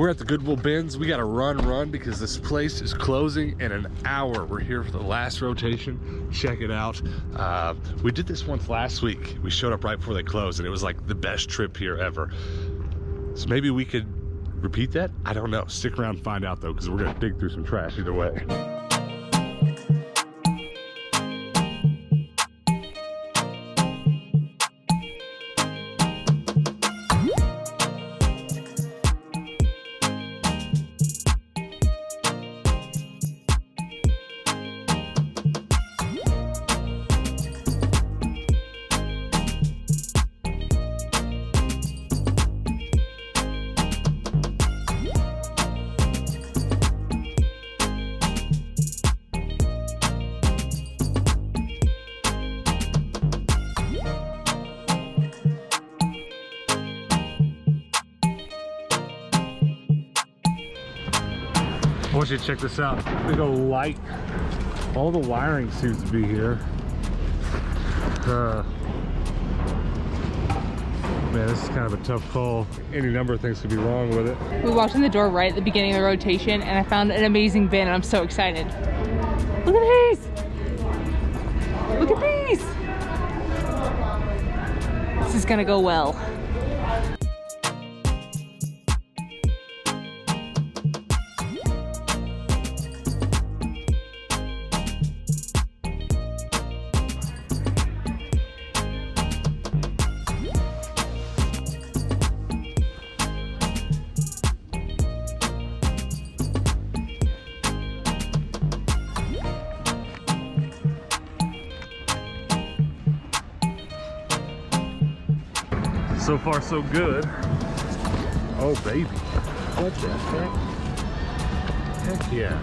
We're at the Goodwill bins. We gotta run because this place is closing in an hour. We're here for the last rotation. Check it out. We did this once last week. We showed up right before they closed and it was like the best trip here ever. So maybe we could repeat that? I don't know. Stick around and find out though, because we're gonna dig through some trash either way. I want you to check this out. Big old light. All the wiring seems to be here. Man, this is kind of a tough call. Any number of things could be wrong with it. We walked in the door right at the beginning of the rotation and I found an amazing bin and I'm so excited. Look at these! Look at these! This is gonna go well. So far, so good. Oh, baby. What the heck? Heck yeah.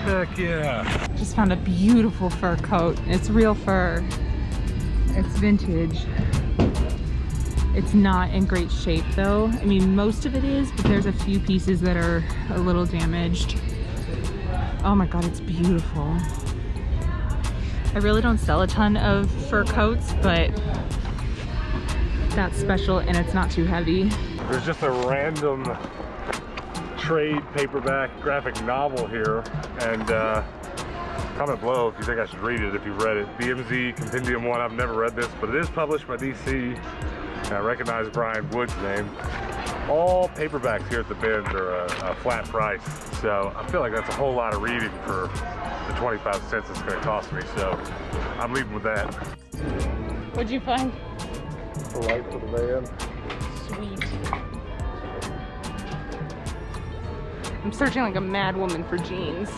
Heck yeah. Just found a beautiful fur coat. It's real fur. It's vintage. It's not in great shape though. I mean, most of it is, but there's a few pieces that are a little damaged. Oh my God, it's beautiful. I really don't sell a ton of fur coats, but that's special and it's not too heavy. There's just a random trade paperback graphic novel here, and comment below if you think I should read it, if you've read it. BMZ Compendium 1, I've never read this, but it is published by DC, and I recognize Brian Wood's name. All paperbacks here at the bins are a flat price, so I feel like that's a whole lot of reading for the 25 cents it's gonna cost me, so I'm leaving with that. What'd you find? The light for the van. Sweet. I'm searching like a mad woman for jeans.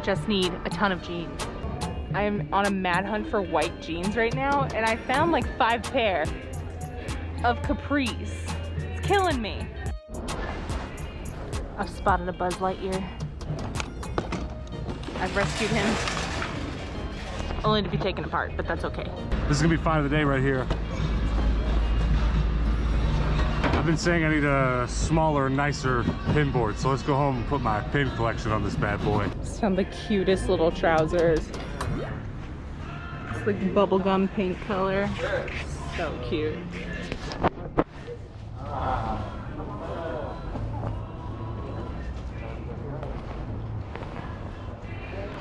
Just need a ton of jeans. I am on a mad hunt for white jeans right now, and I found like 5 pair of capris. It's killing me. I've spotted a Buzz Lightyear. I've rescued him. Only to be taken apart, but that's okay. This is gonna be find of the day right here. I've been saying I need a smaller, nicer pin board, so let's go home and put my pin collection on this bad boy. Just found the cutest little trousers. It's like bubblegum pink color. So cute.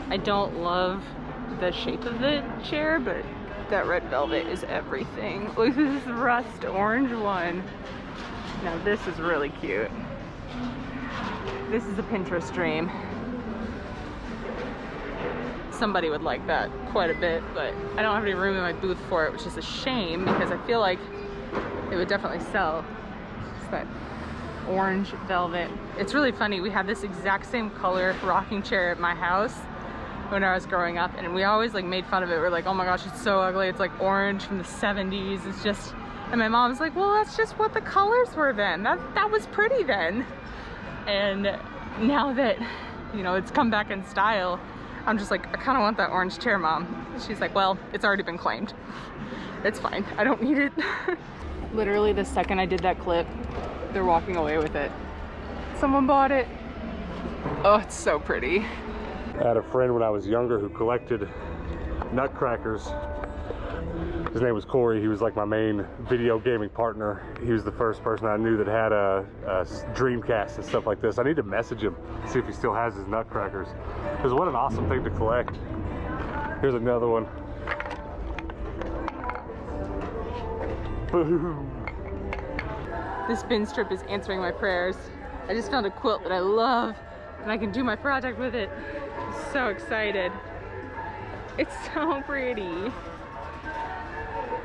I don't love the shape of the chair, but that red velvet is everything. Look at this rust orange one. Now this is really cute. This is a Pinterest dream. Somebody would like that quite a bit, but I don't have any room in my booth for it, which is a shame because I feel like it would definitely sell. It's that orange velvet. It's really funny. We had this exact same color rocking chair at my house when I was growing up, and we always like made fun of it. We're like, oh my gosh, it's so ugly. It's like orange from the 70s. It's just, and my mom's like, well, that's just what the colors were then. That was pretty then. And now that, you know, it's come back in style, I'm just like, I kind of want that orange chair, Mom. She's like, well, it's already been claimed. It's fine. I don't need it. Literally the second I did that clip, they're walking away with it. Someone bought it. Oh, it's so pretty. I had a friend when I was younger who collected nutcrackers. His name was Corey. He was like my main video gaming partner. He was the first person I knew that had a Dreamcast and stuff like this. I need to message him, see if he still has his nutcrackers. Because what an awesome thing to collect. Here's another one. Boom. This bin strip is answering my prayers. I just found a quilt that I love and I can do my project with it. I'm so excited. It's so pretty.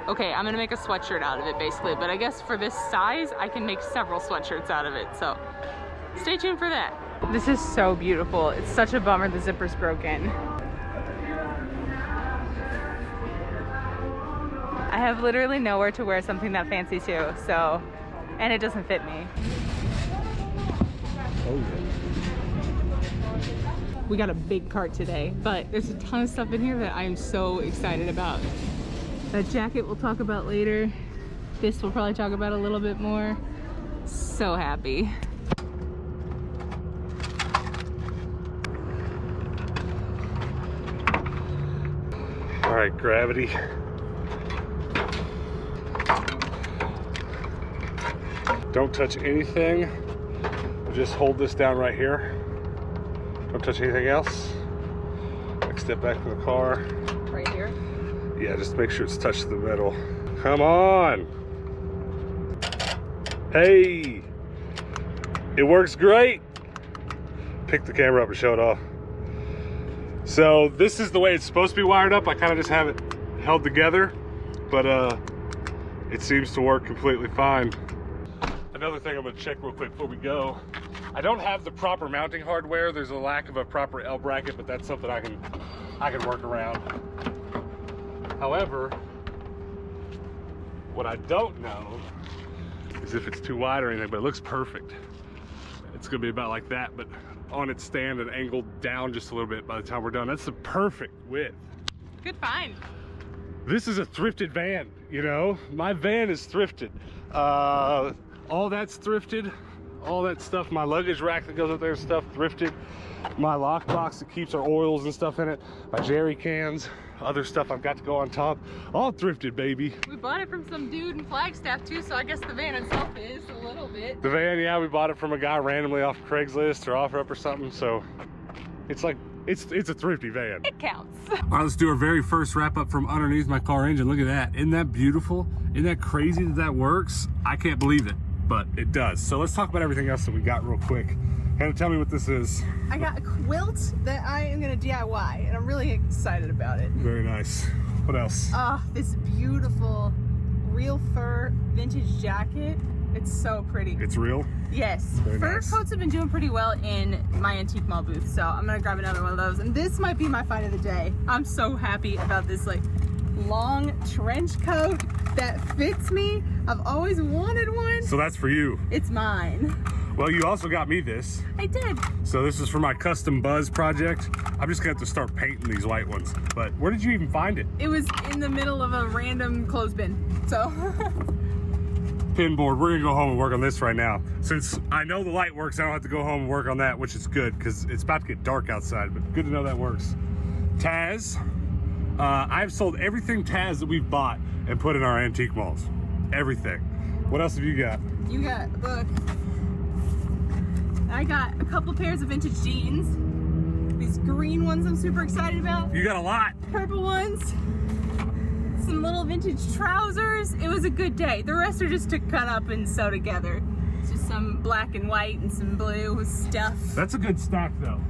Okay, I'm gonna make a sweatshirt out of it basically, but I guess for this size, I can make several sweatshirts out of it, so stay tuned for that. This is so beautiful. It's such a bummer the zipper's broken. I have literally nowhere to wear something that fancy to, so, and it doesn't fit me. Oh yeah. We got a big cart today, but there's a ton of stuff in here that I am so excited about. That jacket we'll talk about later. This we'll probably talk about a little bit more. So happy. All right, gravity. Don't touch anything. Just hold this down right here. Don't touch anything else. Like step back from the car. Right here? Yeah, just make sure it's touched the metal. Come on. Hey, it works great. Pick the camera up and show it off. So this is the way it's supposed to be wired up. I kind of just have it held together, but it seems to work completely fine. Another thing I'm gonna check real quick before we go. I don't have the proper mounting hardware. There's a lack of a proper L bracket, but that's something I can work around. However, what I don't know is if it's too wide or anything, but it looks perfect. It's gonna be about like that, but on its stand and angled down just a little bit by the time we're done. That's the perfect width. Good find. This is a thrifted van, you know? My van is thrifted. All that's thrifted. All that stuff, my luggage rack that goes up there and stuff, thrifted. My lockbox that keeps our oils and stuff in it. My jerry cans, other stuff I've got to go on top. All thrifted, baby. We bought it from some dude in Flagstaff too, so I guess the van itself is a little bit. The van, yeah, we bought it from a guy randomly off Craigslist or OfferUp or something, so it's like, it's a thrifty van. It counts. All right, let's do our very first wrap up from underneath my car engine. Look at that. Isn't that beautiful? Isn't that crazy that that works? I can't believe it, but it does. So let's talk about everything else that we got real quick. Hannah, tell me what this is. I got a quilt that I am gonna DIY, and I'm really excited about it. Very nice. What else? This beautiful real fur vintage jacket. It's so pretty. It's real? Yes. Very Fur nice. coats have been doing pretty well in my antique mall booth, so I'm gonna grab another one of those. And this might be my find of the day. I'm so happy about this like long trench coat that fits me. I've always wanted one. So that's for you. It's mine. Well, you also got me this. I did. So this is for my custom Buzz project. I'm just gonna have to start painting these white ones. But where did you even find it? It was in the middle of a random clothes bin, so. Pin board, we're gonna go home and work on this right now. Since I know the light works, I don't have to go home and work on that, which is good because it's about to get dark outside, but good to know that works. Taz, I've sold everything Taz that we've bought and put in our antique malls. Everything. What else have you got? You got a book. I got a couple pairs of vintage jeans. These green ones I'm super excited about. You got a lot. Purple ones. Some little vintage trousers. It was a good day. The rest are just to cut up and sew together. It's just some black and white and some blue stuff. That's a good stack though.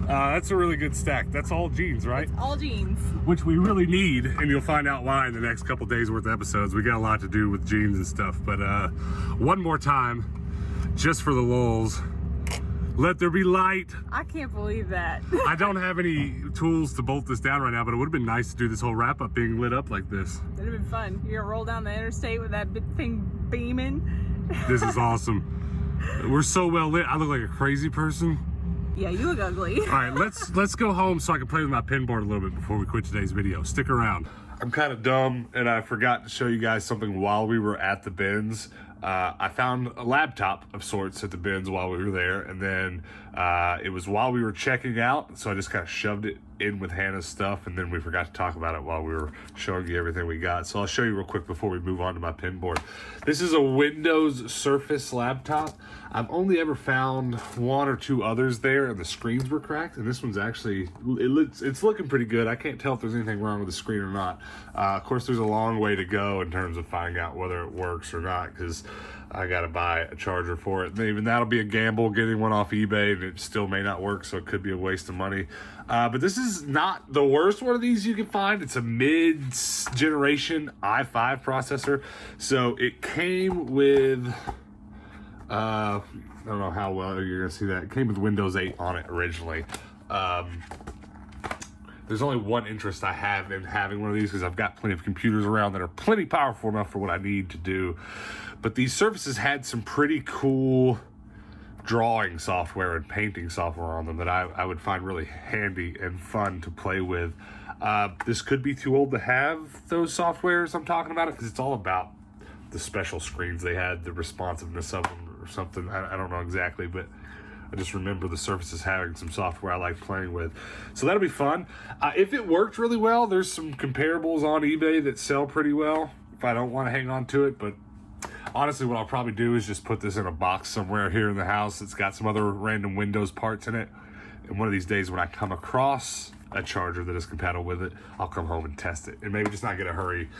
That's a really good stack. That's all jeans, right? It's all jeans. Which we really need, and you'll find out why in the next couple days worth of episodes. We got a lot to do with jeans and stuff, but one more time, just for the lulz, let there be light. I can't believe that. I don't have any tools to bolt this down right now, but it would have been nice to do this whole wrap up being lit up like this. It'd have been fun. You're gonna roll down the interstate with that big thing beaming. This is awesome. We're so well lit. I look like a crazy person. Yeah, you look ugly. All right, let's go home so I can play with my pin board a little bit before we quit today's video. Stick around. I'm kind of dumb and I forgot to show you guys something while we were at the bins. I found a laptop of sorts at the bins while we were there, and then it was while we were checking out, so I just kind of shoved it in with Hannah's stuff, and then we forgot to talk about it while we were showing you everything we got. So I'll show you real quick before we move on to my pin board. This is a Windows Surface laptop. I've only ever found 1 or 2 others there, and the screens were cracked. And this one's actually, it's looking pretty good. I can't tell if there's anything wrong with the screen or not. Of course, there's a long way to go in terms of finding out whether it works or not, because I got to buy a charger for it. And even that'll be a gamble, getting one off eBay, and it still may not work, so it could be a waste of money. But this is not the worst one of these you can find. It's a mid-generation i5 processor. So it came with, I don't know how well you're going to see that. It came with Windows 8 on it originally. There's only one interest I have in having one of these, because I've got plenty of computers around that are plenty powerful enough for what I need to do. But these Surfaces had some pretty cool drawing software and painting software on them that I would find really handy and fun to play with. This could be too old to have those softwares I'm talking about, because it's all about the special screens they had, the responsiveness of them or something. I don't know exactly, but I just remember the Surfaces having some software I like playing with. So that'll be fun. If it worked really well, there's some comparables on eBay that sell pretty well if I don't want to hang on to it. But honestly, what I'll probably do is just put this in a box somewhere here in the house. It's got some other random Windows parts in it. And one of these days when I come across a charger that is compatible with it, I'll come home and test it. And maybe just not get in a hurry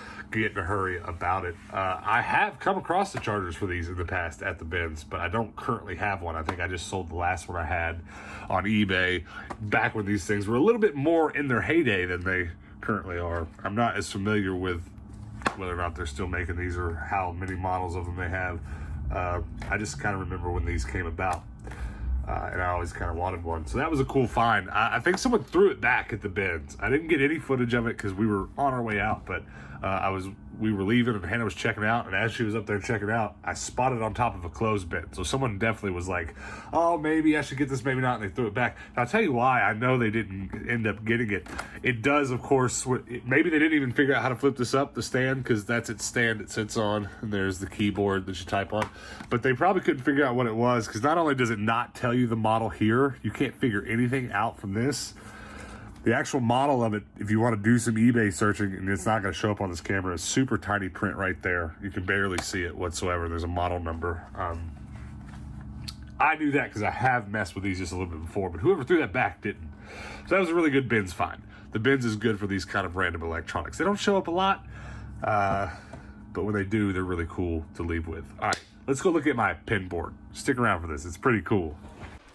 about it. I have come across the chargers for these in the past at the BINS, but I don't currently have one. I think I just sold the last one I had on eBay back when these things were a little bit more in their heyday than they currently are. I'm not as familiar with whether or not they're still making these or how many models of them they have. I just kind of remember when these came about. And I always kind of wanted one. So that was a cool find. I think someone threw it back at the BINS. I didn't get any footage of it because we were on our way out, but we were leaving and Hannah was checking out, and as she was up there checking out, I spotted it on top of a clothes bin. So someone definitely was like, oh, maybe I should get this, maybe not, and they threw it back. And I'll tell you why I know they didn't end up getting it. It does, of course, maybe they didn't even figure out how to flip this up, the stand, because that's its stand it sits on, and there's the keyboard that you type on. But they probably couldn't figure out what it was, because not only does it not tell you the model here, you can't figure anything out from this. The actual model of it, if you want to do some eBay searching, and it's not going to show up on this camera, is super tiny print right there. You can barely see it whatsoever. There's a model number. I knew that because I have messed with these just a little bit before, but whoever threw that back didn't. So that was a really good BINS find. The BINS is good for these kind of random electronics. They don't show up a lot, but when they do, they're really cool to leave with. All right, let's go look at my pin board. Stick around for this. It's pretty cool.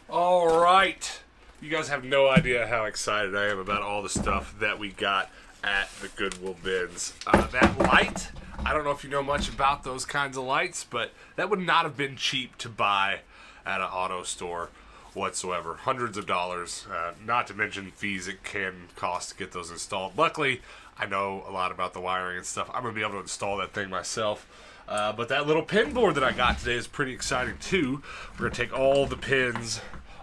All right. You guys have no idea how excited I am about all the stuff that we got at the Goodwill BINS. That light, I don't know if you know much about those kinds of lights, but that would not have been cheap to buy at an auto store whatsoever. Hundreds of dollars, not to mention fees it can cost to get those installed. Luckily, I know a lot about the wiring and stuff. I'm going to be able to install that thing myself. But that little pin board that I got today is pretty exciting too. We're going to take all the pins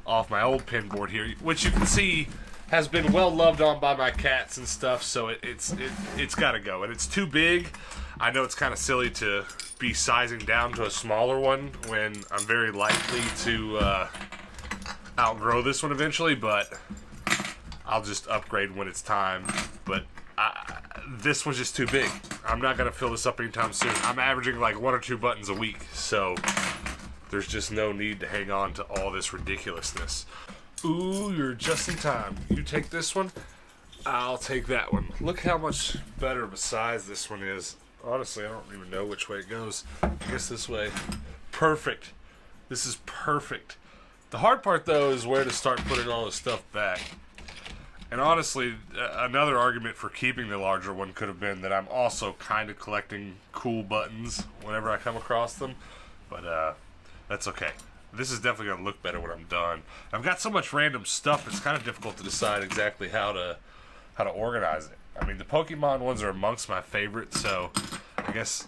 off my old pin board here, which you can see has been well loved on by my cats and stuff, so it's got to go. And it's too big. I know it's kind of silly to be sizing down to a smaller one when I'm very likely to outgrow this one eventually, but I'll just upgrade when it's time. But this one's just too big. I'm not going to fill this up anytime soon. I'm averaging like 1 or 2 buttons a week, so there's just no need to hang on to all this ridiculousness. Ooh, you're just in time. You take this one, I'll take that one. Look how much better of a size this one is. Honestly, I don't even know which way it goes. I guess this way. Perfect. This is perfect. The hard part, though, is where to start putting all this stuff back. And honestly, another argument for keeping the larger one could have been that I'm also kind of collecting cool buttons whenever I come across them. But, that's okay. This is definitely going to look better when I'm done. I've got so much random stuff, it's kind of difficult to decide exactly how to organize it. I mean, the Pokemon ones are amongst my favorites, so I guess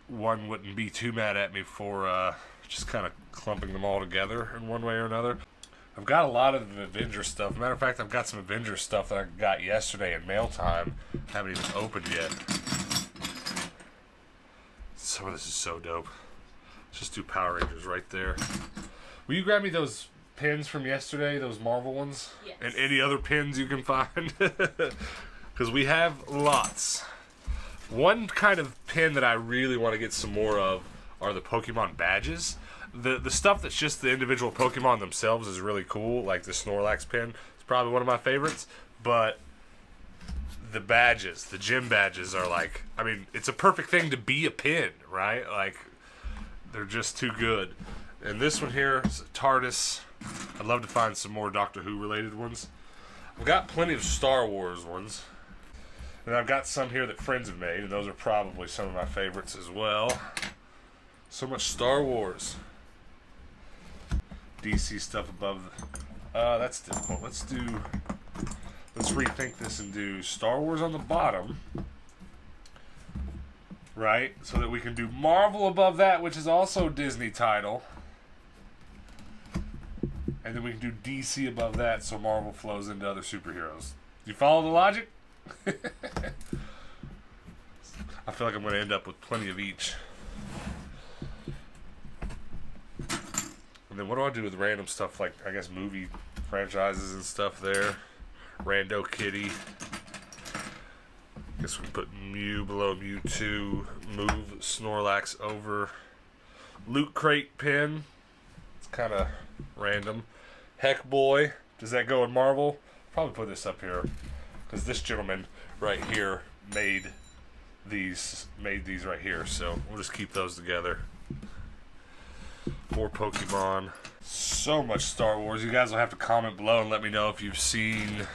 one wouldn't be too mad at me for just kind of clumping them all together in one way or another. I've got a lot of the Avenger stuff. Matter of fact, I've got some Avenger stuff that I got yesterday in mail time. Haven't even opened yet. Some of this is so dope. Just do Power Rangers right there. Will you grab me those pins from yesterday, those Marvel ones? Yes. And any other pins you can find? Because we have lots. One kind of pin that I really want to get some more of are the Pokemon badges. The stuff that's just the individual Pokemon themselves is really cool. Like the Snorlax pin is probably one of my favorites. But the badges, the gym badges are like, I mean, it's a perfect thing to be a pin, right? Like, they're just too good. And this one here is TARDIS. I'd love to find some more Doctor Who related ones. I've got plenty of Star Wars ones. And I've got some here that friends have made, and those are probably some of my favorites as well. So much Star Wars. DC stuff above. That's difficult. Let's rethink this and do Star Wars on the bottom. Right? So that we can do Marvel above that, which is also a Disney title. And then we can do DC above that so Marvel flows into other superheroes. You follow the logic? I feel like I'm going to end up with plenty of each. And then what do I do with random stuff like, I guess, movie franchises and stuff there? Rando Kitty. Guess we can put Mew below Mewtwo. Move Snorlax over. Loot Crate pin. It's kind of random. Heck Boy. Does that go in Marvel? Probably put this up here. Because this gentleman right here made these right here. So we'll just keep those together. More Pokemon. So much Star Wars. You guys will have to comment below and let me know if you've seen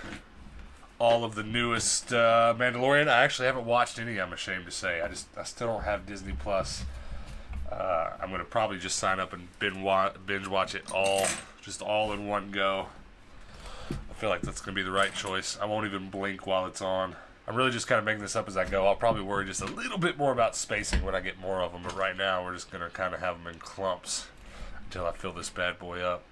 all of the newest Mandalorian. I actually haven't watched any, I'm ashamed to say. I still don't have Disney Plus. I'm going to probably just sign up and binge watch it all. Just all in one go. I feel like that's going to be the right choice. I won't even blink while it's on. I'm really just kind of making this up as I go. I'll probably worry just a little bit more about spacing when I get more of them. But right now, we're just going to kind of have them in clumps until I fill this bad boy up.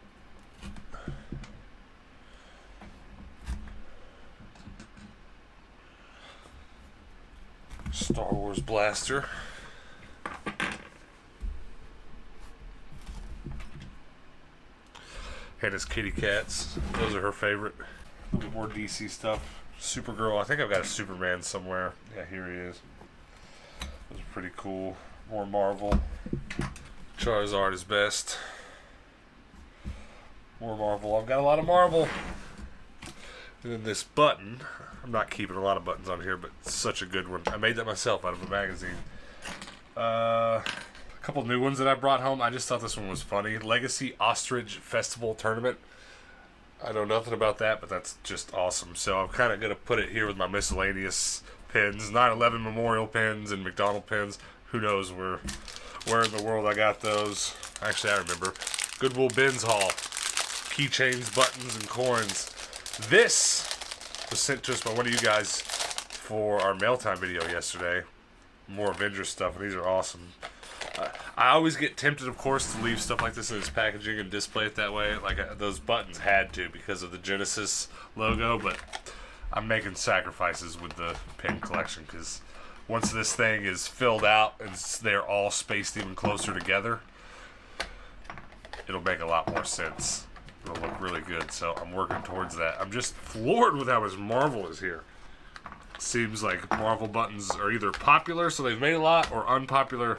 Star Wars Blaster. Hannah's kitty cats. Those are her favorite. A little bit more DC stuff. Supergirl. I think I've got a Superman somewhere. Yeah, here he is. Those are pretty cool. More Marvel. Charizard is best. More Marvel. I've got a lot of Marvel. And then this button. I'm not keeping a lot of buttons on here, but it's such a good one. I made that myself out of a magazine. A couple new ones that I brought home. I just thought this one was funny. Legacy Ostrich Festival Tournament. I know nothing about that, but that's just awesome. So I'm kind of going to put it here with my miscellaneous pins. 9/11 Memorial pins and McDonald pins. Who knows where in the world I got those. Actually, I remember. Goodwill BINS haul. Keychains, buttons, and coins. This was sent to us by one of you guys for our mail time video yesterday. More Avengers stuff, and these are awesome. I always get tempted, of course, to leave stuff like this in its packaging and display it that way. Like those buttons had to because of the Genesis logo, but I'm making sacrifices with the pin collection because once this thing is filled out and they're all spaced even closer together, it'll make a lot more sense. It'll look really good, so I'm working towards that. I'm just floored with how much Marvel is here. Seems like Marvel buttons are either popular, so they've made a lot, or unpopular,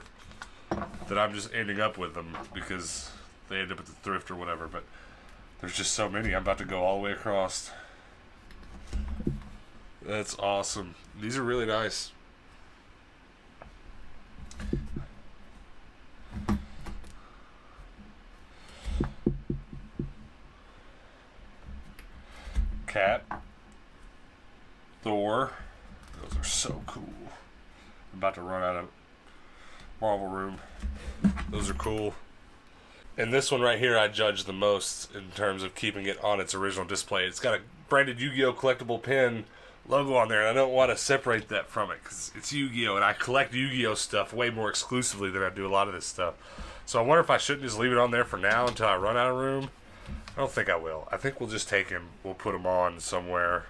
that I'm just ending up with them because they end up at the thrift or whatever. But there's just so many. I'm about to go all the way across. That's awesome. These are really nice. Cat. Thor. Those are so cool. I'm about to run out of Marvel room. Those are cool. And this one right here I judge the most in terms of keeping it on its original display. It's got a branded Yu-Gi-Oh! Collectible pin logo on there, and I don't want to separate that from it because it's Yu-Gi-Oh! And I collect Yu-Gi-Oh! Stuff way more exclusively than I do a lot of this stuff. So I wonder if I shouldn't just leave it on there for now until I run out of room. I don't think I will. I think we'll just take him. We'll put him on somewhere.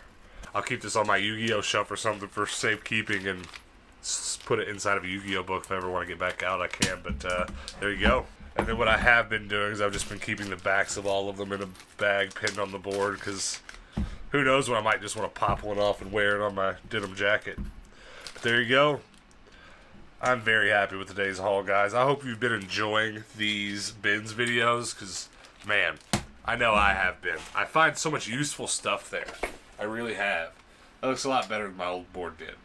I'll keep this on my Yu-Gi-Oh! Shelf or something for safekeeping and put it inside of a Yu-Gi-Oh! Book if I ever want to get back out. I can, but there you go. And then what I have been doing is I've just been keeping the backs of all of them in a bag pinned on the board, because who knows when I might just want to pop one off and wear it on my denim jacket. But there you go. I'm very happy with today's haul, guys. I hope you've been enjoying these bins videos, because, man, I know I have been. I find so much useful stuff there. I really have. That looks a lot better than my old board did.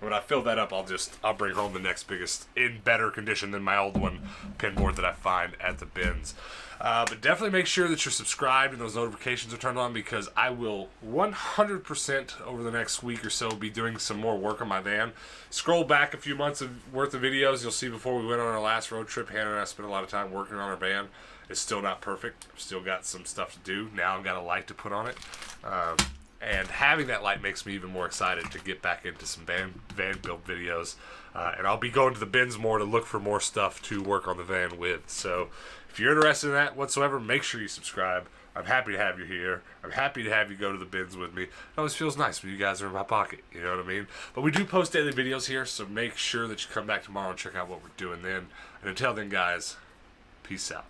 When I fill that up, I'll bring home the next biggest, in better condition than my old one, pin board that I find at the bins. But definitely make sure that you're subscribed and those notifications are turned on, because I will 100% over the next week or so be doing some more work on my van. Scroll back a few months worth of videos. You'll see before we went on our last road trip, Hannah and I spent a lot of time working on our van. It's still not perfect. I've still got some stuff to do. Now I've got a light to put on it. And having that light makes me even more excited to get back into some van build videos. And I'll be going to the bins more to look for more stuff to work on the van with. So if you're interested in that whatsoever, make sure you subscribe. I'm happy to have you here. I'm happy to have you go to the bins with me. It always feels nice when you guys are in my pocket, you know what I mean? But we do post daily videos here, so make sure that you come back tomorrow and check out what we're doing then. And until then, guys, peace out.